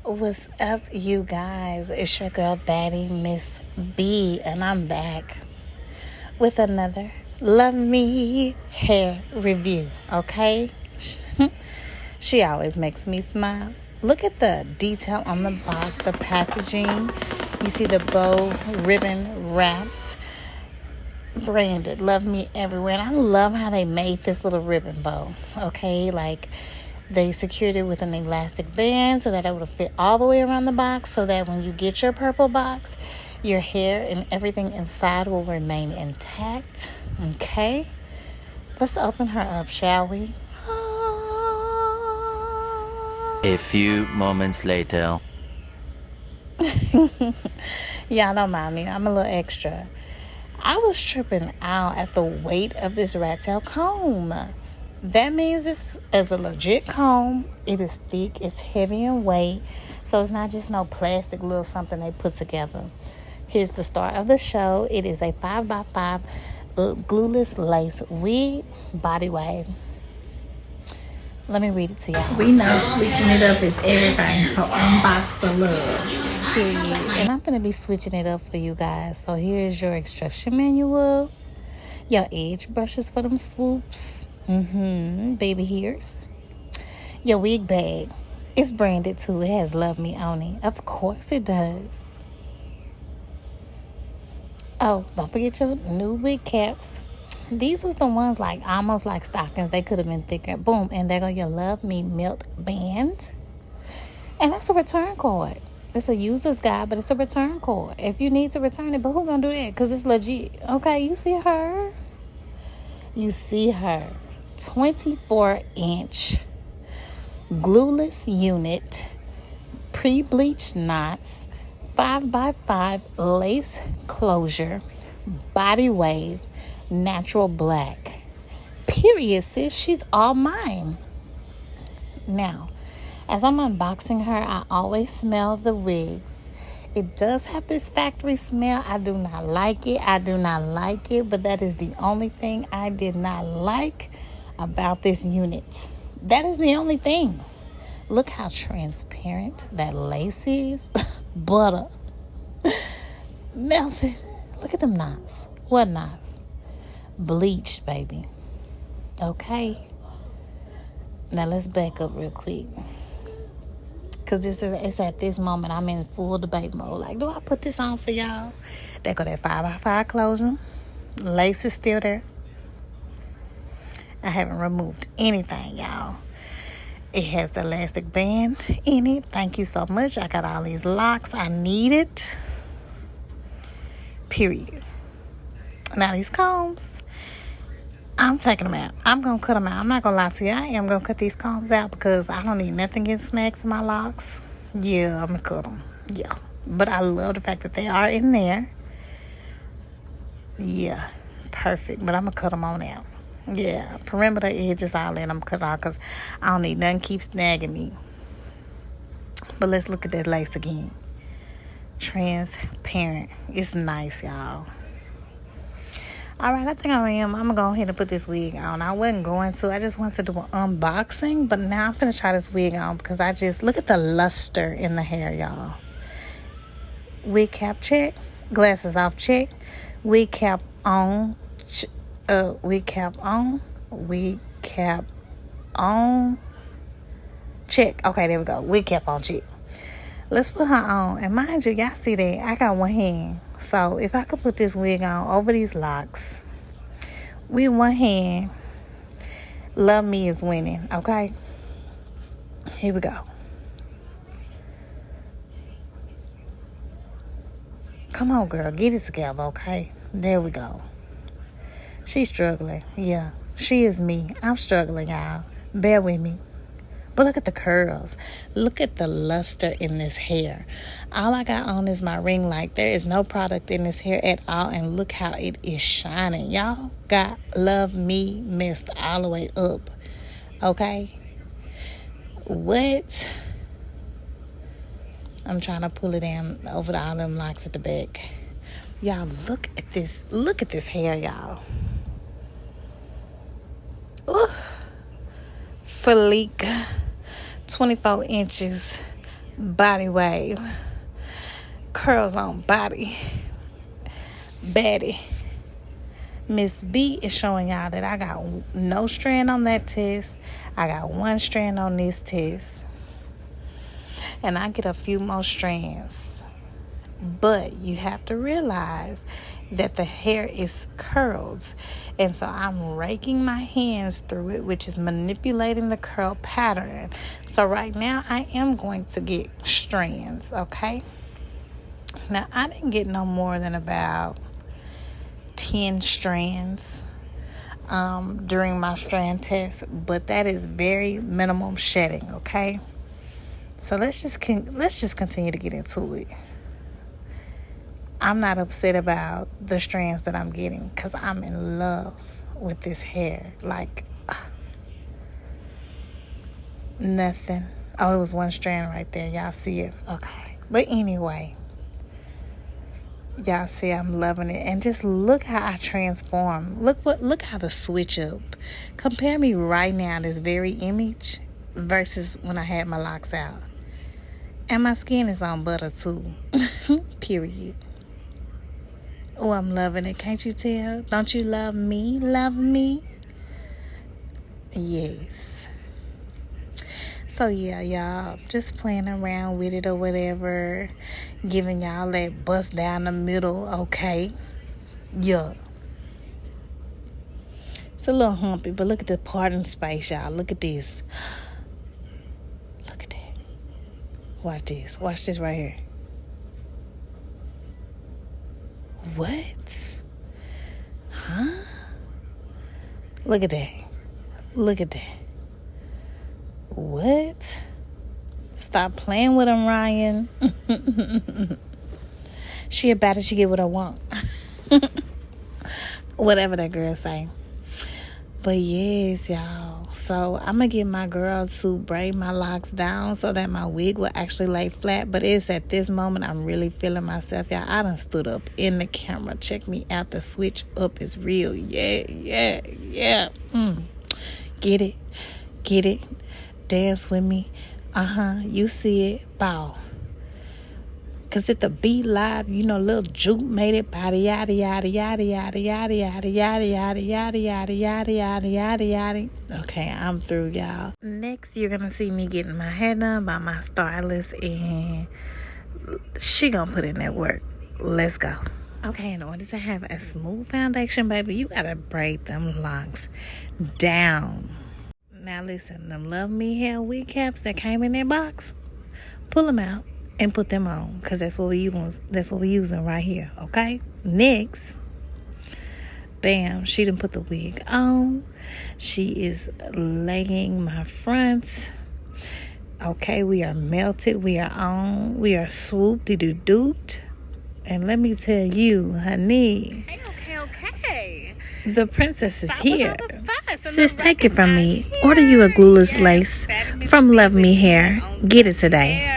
What's up, you guys? It's your girl Baddie Miss Bee, and I'm back with another Love Me hair review, okay? She always makes me smile. Look at the detail on the box, the packaging. You see the bow ribbon wrapped, branded Love Me everywhere. And I love how they made this little ribbon bow, okay? Like, they secured it with an elastic band so that it would fit all the way around the box, so that when you get your purple box, your hair and everything inside will remain intact. Okay, let's open her up, shall we? A few moments later. Y'all don't mind me, I'm a little extra. I was tripping out at the weight of this rat tail comb. That means this is a legit comb. It is thick, it's heavy in weight, so it's not just no plastic little something they put together. Here's the star of the show. It is a 5x5 glueless lace wig body wave. Let me read it to y'all. We know switching it up is everything, so unbox the love. Period. And I'm going to be switching it up for you guys. So here's your instruction manual, your edge brushes for them swoops. Baby hairs. Your wig bag. It's branded too. It has Love Me on it. Of course it does. Oh, don't forget your new wig caps. These was the ones like almost like stockings. They could have been thicker. Boom. And there go your Love Me melt band. And that's a return card. It's a user's guide, but it's a return card if you need to return it. But who gonna do that? Because it's legit. Okay, you see her? You see her. 24-inch glueless unit, pre-bleached knots, 5x5 lace closure, body wave, natural black. Period, sis. She's all mine. Now, as I'm unboxing her, I always smell the wigs. It does have this factory smell. I do not like it. But that is the only thing I did not like about this unit. That is the only thing. Look how transparent that lace is. Butter. Melted. Look at them knots. What knots? Bleached, baby. Okay. Now let's back up real quick. Because it's at this moment I'm in full debate mode. Like, do I put this on for y'all? They got that 5x5 closure. Lace is still there. I haven't removed anything, y'all. It has the elastic band in it. Thank you so much. I got all these locks I needed. Period. Now these combs, I'm taking them out. I'm going to cut them out. I'm not going to lie to you. I am going to cut these combs out because I don't need nothing getting snags in my locks. Yeah, I'm going to cut them. Yeah. But I love the fact that they are in there. Yeah. Perfect. But I'm going to cut them on out. Yeah. Perimeter edges all in. I'm going to cut it out because I don't need nothing keep snagging me. But let's look at that lace again. Transparent. It's nice, y'all. Alright, I think I'm going to go ahead and put this wig on. I wasn't going to. I just wanted to do an unboxing. But now I'm going to try this wig on because look at the luster in the hair, y'all. Wig cap check. Glasses off check. Wig cap on. Wig cap on. Wig cap on. Check. Okay, there we go. Wig cap on check. Let's put her on. And mind you, y'all see that I got one hand. So if I could put this wig on over these locks with one hand, Love Me is winning. Okay? Here we go. Come on, girl. Get it together, okay? There we go. She's struggling. Yeah, she is me. I'm struggling, y'all. Bear with me. But look at the curls. Look at the luster in this hair. All I got on is my ring light. There is no product in this hair at all. And look how it is shining. Y'all got Love Me messed all the way up. Okay? What? I'm trying to pull it down over all them locks at the back. Y'all, look at this. Look at this hair, y'all. Fleek 24 inches body wave. Curls on body. Baddie Miss Bee is showing y'all that I got no strand on that test. I got one strand on this test. And I get a few more strands. But you have to realize that the hair is curled. And so I'm raking my hands through it, which is manipulating the curl pattern. So right now I am going to get strands, okay? Now I didn't get no more than about 10 strands during my strand test, but that is very minimum shedding, okay? So let's just continue to get into it. I'm not upset about the strands that I'm getting because I'm in love with this hair. Like, nothing. Oh, it was one strand right there. Y'all see it? Okay. But anyway, y'all see I'm loving it. And just look how I transform. Look how the switch up. Compare me right now, this very image, versus when I had my locks out. And my skin is on butter too. Period. Oh, I'm loving it. Can't you tell? Don't you love me? Love me? Yes. So, yeah, y'all. Just playing around with it or whatever. Giving y'all that bust down the middle. Okay. Yeah. It's a little humpy, but look at the parting space, y'all. Look at this. Look at that. Watch this. Watch this right here. What? Huh? Look at that. Look at that. What? Stop playing with him, Ryan. She a baddie, she get what I want. Whatever that girl say. But yes, y'all. So I'm going to get my girl to braid my locks down so that my wig will actually lay flat. But it's at this moment I'm really feeling myself, y'all. I done stood up in the camera. Check me out. The switch up is real. Yeah. Get it. Dance with me. You see it. Bow. Cause at the Beat Live, you know, Lil Juke made it. Body yada yada yada yada yada yada yada yada yada yada yada yada yada yada. Okay, I'm through, y'all. Next, you're gonna see me getting my hair done by my stylist, and she gonna put in that work. Let's go. Okay, in order to have a smooth foundation, baby, you gotta braid them locks down. Now listen, them Love Me hair wig caps that came in that box, pull them out and put them on, because that's what we using right here, okay? Next, bam, she done put the wig on. She is laying my fronts. Okay, we are melted, we are on, we are swoop-de-doo-doot. And let me tell you, honey, Okay. the princess is here. Sis, take it from me. Order you a glueless lace from Love Me Hair. Get it today.